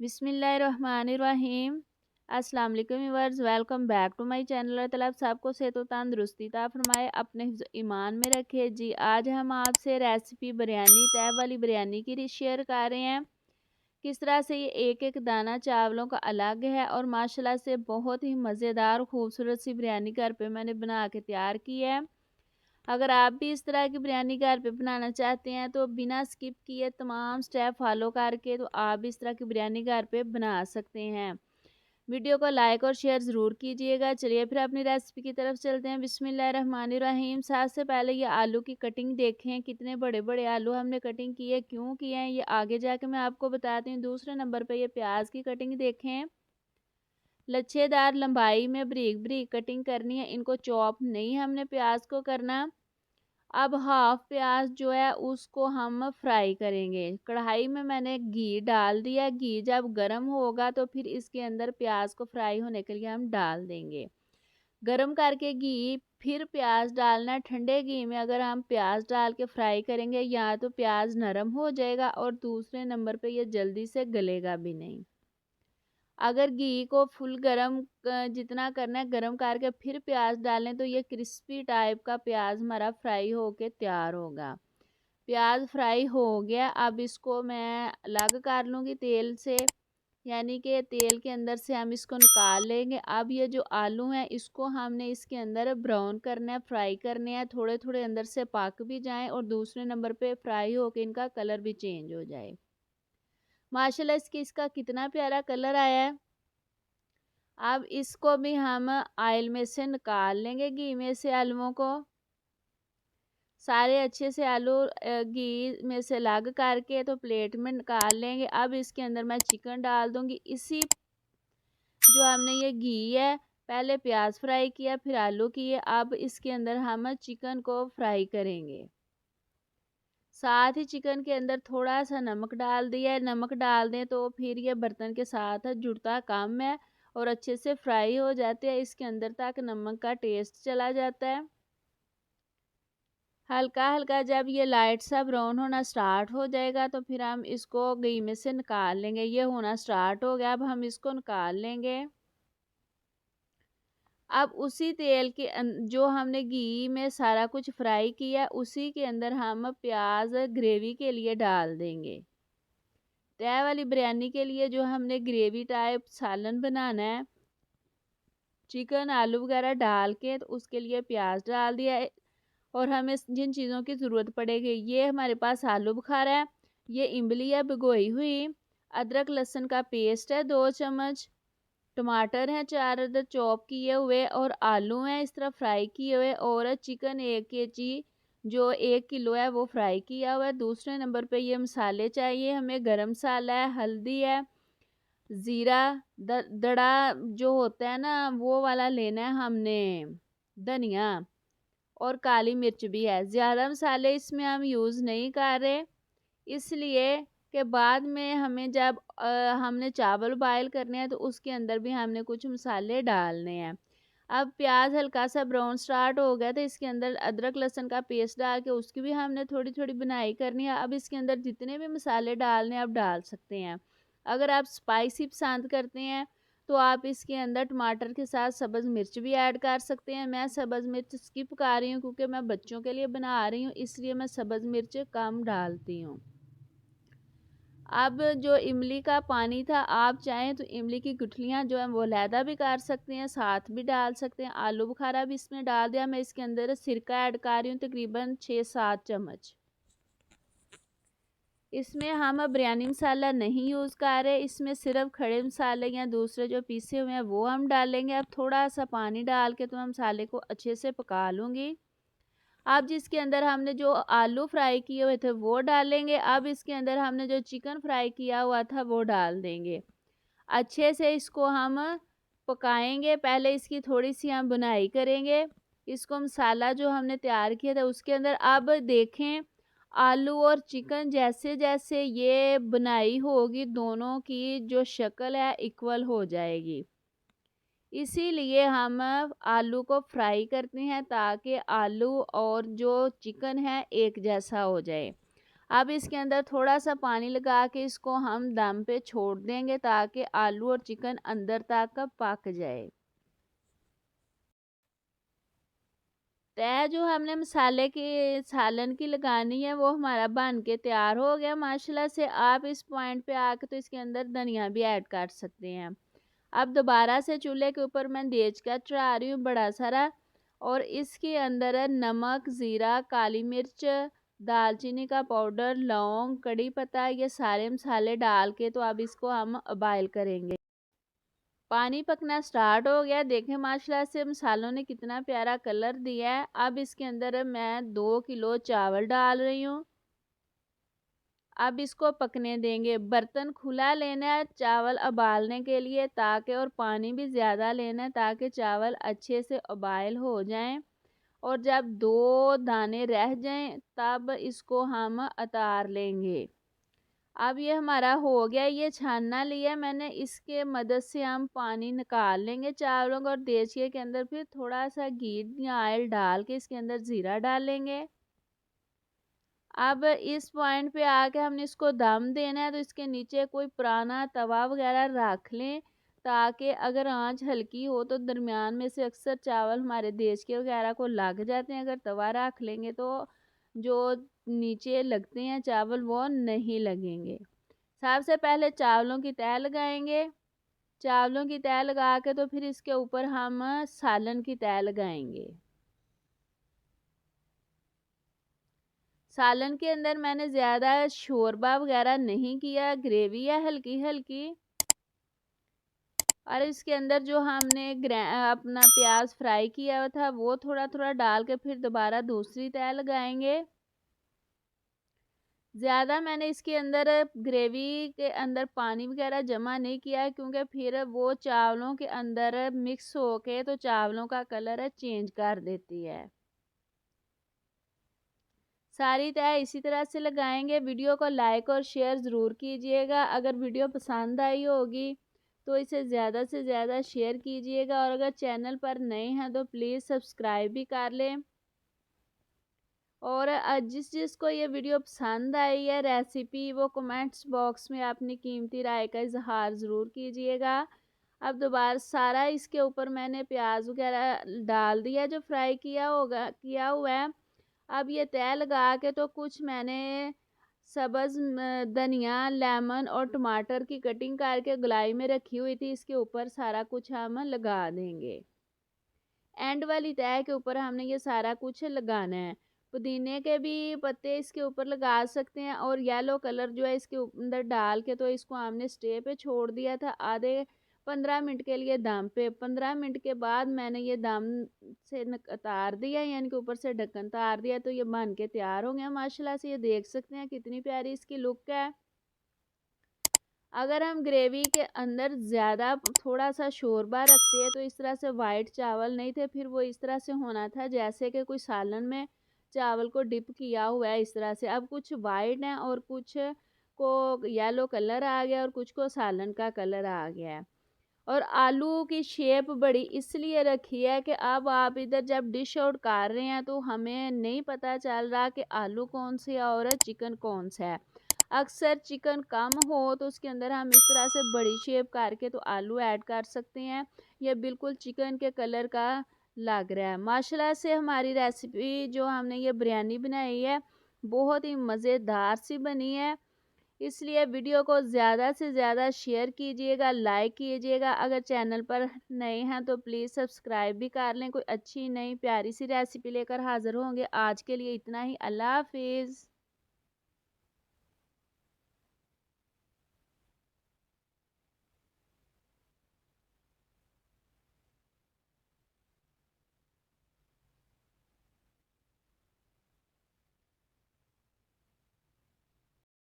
बिस्मिल्लाहिर्रहमानिर्रहीम। अस्सलाम वालेकुम viewers, welcome back to my channel. अल्लाह ताला आप सबको सेहत व तंदुरुस्ती अता फरमाए, अपने हिफ्ज़ ईमान में रखे। जी आज हम आपसे रेसिपी बिरयानी, तैब वाली बिरयानी की शेयर कर रहे हैं। किस तरह से ये एक एक दाना चावलों का अलग है और माशाल्लाह से बहुत ही मज़ेदार खूबसूरत सी बिरयानी घर पे मैंने बना के तैयार की है। अगर आप भी इस तरह की बिरयानी घर पे बनाना चाहते हैं तो बिना स्किप किए तमाम स्टेप फॉलो करके तो आप भी इस तरह की बिरयानी घर पे बना सकते हैं। वीडियो को लाइक और शेयर ज़रूर कीजिएगा। चलिए फिर अपनी रेसिपी की तरफ चलते हैं। बिस्मिल्लाहिर्रहमानिर्रहीम। सबसे पहले ये आलू की कटिंग देखें, कितने बड़े बड़े आलू हमने कटिंग किए, क्यों किए हैं ये आगे जाके मैं आपको बताती हूँ। दूसरे नंबर पर ये प्याज की कटिंग देखें, लच्छेदार लंबाई में बारीक बारीक कटिंग करनी है। इनको चॉप नहीं हमने प्याज को करना। अब हाफ प्याज जो है उसको हम फ्राई करेंगे। कढ़ाई में मैंने घी डाल दिया। घी जब गर्म होगा तो फिर इसके अंदर प्याज को फ्राई होने के लिए हम डाल देंगे। गर्म करके घी फिर प्याज डालना। ठंडे घी में अगर हम प्याज डाल के फ्राई करेंगे या तो प्याज नरम हो जाएगा और दूसरे नंबर पे ये जल्दी से गलेगा भी नहीं। अगर घी को फुल गरम जितना करना है गरम करके फिर प्याज डालें तो ये क्रिस्पी टाइप का प्याज हमारा फ्राई होके तैयार होगा। प्याज फ्राई हो गया, अब इसको मैं अलग कर लूँगी तेल से, यानी कि तेल के अंदर से हम इसको निकाल लेंगे। अब ये जो आलू हैं इसको हमने इसके अंदर ब्राउन करना है, फ्राई करने हैं, थोड़े थोड़े अंदर से पक भी जाएं और दूसरे नंबर पे फ्राई होके इनका कलर भी चेंज हो जाए। माशाल्लाह इसका कितना प्यारा कलर आया है। अब इसको भी हम ऑयल में से निकाल लेंगे, घी में से आलूओं को सारे अच्छे से आलू घी में से अलग करके तो प्लेट में निकाल लेंगे। अब इसके अंदर मैं चिकन डाल दूंगी। इसी जो हमने ये घी है, पहले प्याज फ्राई किया फिर आलू किए, अब इसके अंदर हम चिकन को फ्राई करेंगे। साथ ही चिकन के अंदर थोड़ा सा नमक डाल दिया है। नमक डाल दें तो फिर ये बर्तन के साथ जुड़ता कम है और अच्छे से फ्राई हो जाते हैं। इसके अंदर तक नमक का टेस्ट चला जाता है। हल्का हल्का जब ये लाइट सा ब्राउन होना स्टार्ट हो जाएगा तो फिर हम इसको घी में से निकाल लेंगे। ये होना स्टार्ट हो गया, अब हम इसको निकाल लेंगे। अब उसी तेल के जो हमने घी में सारा कुछ फ्राई किया उसी के अंदर हम प्याज ग्रेवी के लिए डाल देंगे। तय वाली बिरयानी के लिए जो हमने ग्रेवी टाइप सालन बनाना है, चिकन आलू वगैरह डाल के, तो उसके लिए प्याज डाल दिया है। और हमें जिन चीज़ों की ज़रूरत पड़ेगी, ये हमारे पास आलू बुखारा है, ये इमली है भिगोई हुई, अदरक लहसुन का पेस्ट है 2 चम्मच, टमाटर हैं 4 अदद चॉप किए हुए, और आलू हैं इस तरह फ्राई किए हुए, और चिकन 1 केजी जो 1 किलो है वो फ्राई किया हुआ है। दूसरे नंबर पे ये मसाले चाहिए हमें। गरम मसाला है, हल्दी है, ज़ीरा, दड़ा जो होता है ना वो वाला लेना है हमने, धनिया, और काली मिर्च भी है। ज़्यादा मसाले इसमें हम यूज़ नहीं कर रहे, इसलिए कि बाद में हमें जब हमने चावल बॉयल करने हैं तो उसके अंदर भी हमने कुछ मसाले डालने हैं। अब प्याज हल्का सा ब्राउन स्टार्ट हो गया तो इसके अंदर अदरक लहसुन का पेस्ट डाल के उसकी भी हमने थोड़ी थोड़ी बुनाई करनी है। अब इसके अंदर जितने भी मसाले डालने हैं आप डाल सकते हैं। अगर आप स्पाइसी पसंद करते हैं तो आप इसके अंदर टमाटर के साथ सब्ज़ मिर्च भी ऐड कर सकते हैं। मैं सब्ज़ मिर्च स्किप कर रही हूँ क्योंकि मैं बच्चों के लिए बना रही हूँ, इसलिए मैं सब्ज़ मिर्च कम डालती हूँ। अब जो इमली का पानी था, आप चाहें तो इमली की गुठलियाँ जो है वो अलहदा भी कर सकते हैं, साथ भी डाल सकते हैं। आलू बुखारा भी इसमें डाल दिया। मैं इसके अंदर सिरका ऐड कर रही हूँ तकरीबन 6-7 चम्मच। इसमें हम बिरयानी मसाला नहीं यूज़ कर रहे, इसमें सिर्फ खड़े मसाले या दूसरे जो पीसे हुए हैं वो हम डालेंगे। अब थोड़ा सा पानी डाल के तो मैं मसाले को अच्छे से पका लूँगी। अब जिसके अंदर हमने जो आलू फ्राई किए हुए थे वो डालेंगे। अब इसके अंदर हमने जो चिकन फ्राई किया हुआ था वो डाल देंगे। अच्छे से इसको हम पकाएंगे। पहले इसकी थोड़ी सी हम बुनाई करेंगे। इसको मसाला जो हमने तैयार किया था उसके अंदर, अब देखें आलू और चिकन जैसे जैसे ये बुनाई होगी दोनों की जो शक्ल है इक्वल हो जाएगी। इसीलिए हम आलू को फ्राई करते हैं ताकि आलू और जो चिकन है एक जैसा हो जाए। अब इसके अंदर थोड़ा-सा पानी लगा के इसको हम दम पे छोड़ देंगे ताकि आलू और चिकन अंदर तक पक जाए। तह जो हमने मसाले की सालन की लगानी है वो हमारा बन के तैयार हो गया माशाल्लाह से। आप इस पॉइंट पे आके तो इसके अंदर धनिया भी ऐड कर सकते हैं। अब दोबारा से चूल्हे के ऊपर मैं देज का चढ़ा रही हूँ बड़ा सारा, और इसके अंदर है नमक, ज़ीरा, काली मिर्च, दालचीनी का पाउडर, लौंग, कड़ी पत्ता, ये सारे मसाले डाल के तो अब इसको हम बॉयल करेंगे। पानी पकना स्टार्ट हो गया, देखें माशाल्लाह से मसालों ने कितना प्यारा कलर दिया है। अब इसके अंदर मैं 2 किलो चावल डाल रही हूँ। अब इसको पकने देंगे। बर्तन खुला लेना है चावल उबालने के लिए, ताकि और पानी भी ज़्यादा लेना है ताकि चावल अच्छे से उबाल हो जाएं। और जब 2 दाने रह जाएं तब इसको हम उतार लेंगे। अब ये हमारा हो गया, ये छानना लिया मैंने, इसके मदद से हम पानी निकाल लेंगे चावलों का। और देचके के अंदर फिर थोड़ा सा घी या ऑयल डाल के इसके अंदर ज़ीरा डालेंगे। अब इस पॉइंट पे आके हमने इसको दम देना है, तो इसके नीचे कोई पुराना तवा वगैरह रख लें, ताकि अगर आंच हल्की हो तो दरमियान में से अक्सर चावल हमारे देश के वगैरह को लग जाते हैं। अगर तवा रख लेंगे तो जो नीचे लगते हैं चावल वो नहीं लगेंगे। सबसे पहले चावलों की तह लगाएंगे। चावलों की तह लगा के तो फिर इसके ऊपर हम सालन की तह लगाएंगे। सालन के अंदर मैंने ज़्यादा शोरबा वगैरह नहीं किया, ग्रेवी है हल्की हल्की। और इसके अंदर जो हमने अपना प्याज फ्राई किया हुआ था वो थोड़ा थोड़ा डाल के फिर दोबारा दूसरी तह लगाएंगे। ज़्यादा मैंने इसके अंदर ग्रेवी के अंदर पानी वगैरह जमा नहीं किया, क्योंकि फिर वो चावलों के अंदर मिक्स होके तो चावलों का कलर चेंज कर देती है। सारी तय इसी तरह से लगाएंगे। वीडियो को लाइक और शेयर ज़रूर कीजिएगा। अगर वीडियो पसंद आई होगी तो इसे ज़्यादा से ज़्यादा शेयर कीजिएगा, और अगर चैनल पर नए हैं तो प्लीज़ सब्सक्राइब भी कर लें। और जिस जिसको ये वीडियो पसंद आई है रेसिपी, वो कमेंट्स बॉक्स में अपनी कीमती राय का इजहार ज़रूर कीजिएगा। अब दोबारा सारा इसके ऊपर मैंने प्याज वगैरह डाल दिया जो फ्राई किया हुआ है। अब ये तय लगा के तो कुछ मैंने सब्ज़ धनिया, लेमन और टमाटर की कटिंग करके गोलाई में रखी हुई थी, इसके ऊपर सारा कुछ हम लगा देंगे। एंड वाली तह के ऊपर हमने ये सारा कुछ लगाना है। पुदीने के भी पत्ते इसके ऊपर लगा सकते हैं, और येलो कलर जो है इसके अंदर डाल के तो इसको हमने स्टे पे छोड़ दिया था आधे 15 मिनट के लिए दम पे। 15 मिनट के बाद मैंने ये दम से उतार दिया, यानी कि ऊपर से ढक्कन उतार दिया, तो ये बन के तैयार हो गया माशाल्लाह से। ये देख सकते हैं कितनी प्यारी इसकी लुक है। अगर हम ग्रेवी के अंदर ज़्यादा थोड़ा सा शोरबा रखते हैं तो इस तरह से वाइट चावल नहीं थे, फिर वो इस तरह से होना था जैसे कि कोई सालन में चावल को डिप किया हुआ है इस तरह से। अब कुछ वाइट है और कुछ को येलो कलर आ गया और कुछ को सालन का कलर आ गया है। और आलू की शेप बड़ी इसलिए रखी है कि अब आप इधर जब डिश आउट कर रहे हैं तो हमें नहीं पता चल रहा कि आलू कौन से है और चिकन कौन सा है। अक्सर चिकन कम हो तो उसके अंदर हम इस तरह से बड़ी शेप करके तो आलू ऐड कर सकते हैं। ये बिल्कुल चिकन के कलर का लग रहा है। माशाल्लाह से हमारी रेसिपी जो हमने ये बिरयानी बनाई है बहुत ही मज़ेदार सी बनी है। इसलिए वीडियो को ज़्यादा से ज़्यादा शेयर कीजिएगा, लाइक कीजिएगा। अगर चैनल पर नए हैं तो प्लीज़ सब्सक्राइब भी कर लें। कोई अच्छी नई प्यारी सी रेसिपी लेकर हाज़िर होंगे। आज के लिए इतना ही। अल्लाह हाफिज़।